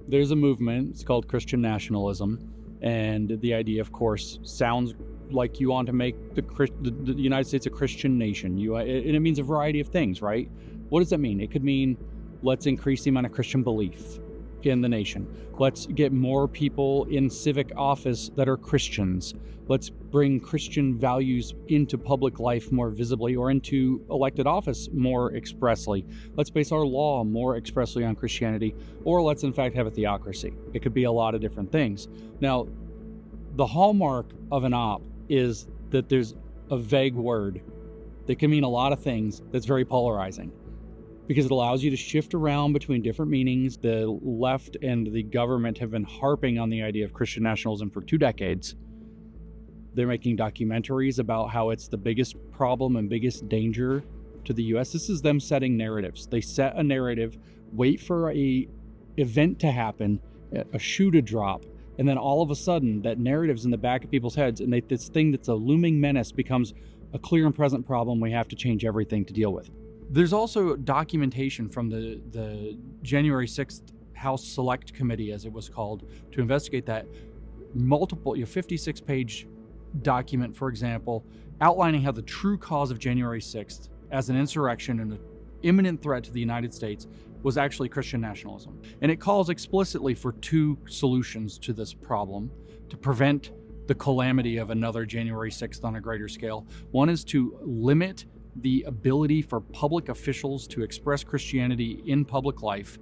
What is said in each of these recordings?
There's a movement, it's called Christian Nationalism, and the idea, of course, sounds like you want to make the United States a Christian nation. And it means a variety of things, right? What does that mean? It could mean, let's increase the amount of Christian belief in the nation. Let's get more people in civic office that are Christians. Let's bring Christian values into public life more visibly, or into elected office more expressly. Let's base our law more expressly on Christianity, or let's in fact have a theocracy. It could be a lot of different things. Now, the hallmark of an op is that there's a vague word that can mean a lot of things that's very polarizing, because it allows you to shift around between different meanings. The left and the government have been harping on the idea of Christian nationalism for 2 decades. They're making documentaries about how it's the biggest problem and biggest danger to the U.S. This is them setting narratives. They set a narrative, wait for a event to happen, a shoe to drop, and then all of a sudden that narrative's in the back of people's heads, and this thing that's a looming menace becomes a clear and present problem we have to change everything to deal with. There's also documentation from the January 6th House Select Committee, as it was called, to investigate that. Multiple, 56-page document, for example, outlining how the true cause of January 6th as an insurrection and an imminent threat to the United States was actually Christian nationalism. And it calls explicitly for 2 solutions to this problem to prevent the calamity of another January 6th on a greater scale. One is to limit the ability for public officials to express Christianity in public life.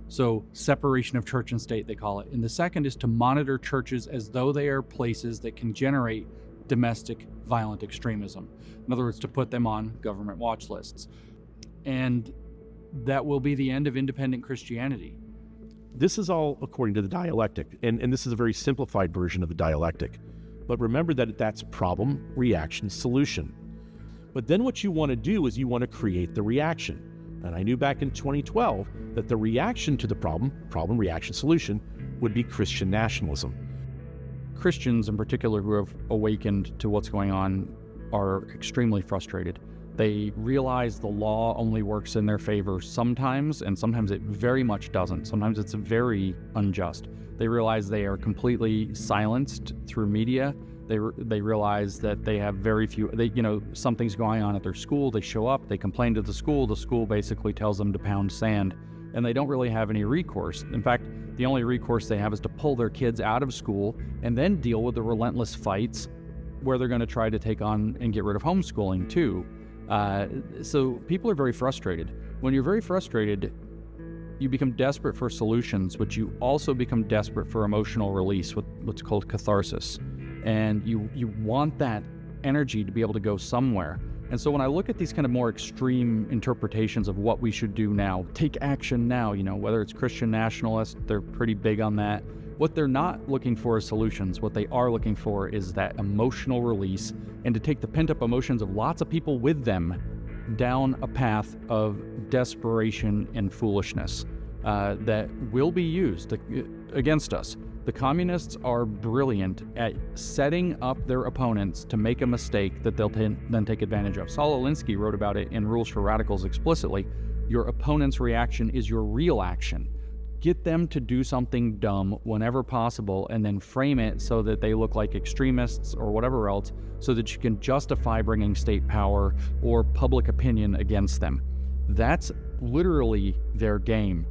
So separation of church and state, they call it. And the second is to monitor churches as though they are places that can generate domestic violent extremism. In other words, to put them on government watch lists. And that will be the end of independent Christianity. This is all according to the dialectic, and this is a very simplified version of the dialectic. But remember that that's problem, reaction, solution. But then what you want to do is you want to create the reaction. And I knew back in 2012 that the reaction to the problem, reaction, solution, would be Christian nationalism. Christians in particular who have awakened to what's going on are extremely frustrated. They realize the law only works in their favor sometimes, and sometimes it very much doesn't. Sometimes it's very unjust. They realize they are completely silenced through media. They realize that they have very few, something's going on at their school, they show up, they complain to the school basically tells them to pound sand, and they don't really have any recourse. In fact, the only recourse they have is to pull their kids out of school and then deal with the relentless fights where they're going to try to take on and get rid of homeschooling too. So people are very frustrated. When you're very frustrated, you become desperate for solutions, but you also become desperate for emotional release, what's called catharsis. And you want that energy to be able to go somewhere. And so when I look at these kind of more extreme interpretations of what we should do now, take action now, whether it's Christian nationalists, they're pretty big on that. What they're not looking for is solutions. What they are looking for is that emotional release, and to take the pent-up emotions of lots of people with them down a path of desperation and foolishness that will be used against us. The communists are brilliant at setting up their opponents to make a mistake that they'll then take advantage of. Saul Alinsky wrote about it in Rules for Radicals explicitly. Your opponent's reaction is your real action. Get them to do something dumb whenever possible, and then frame it so that they look like extremists or whatever else, so that you can justify bringing state power or public opinion against them. That's literally their game.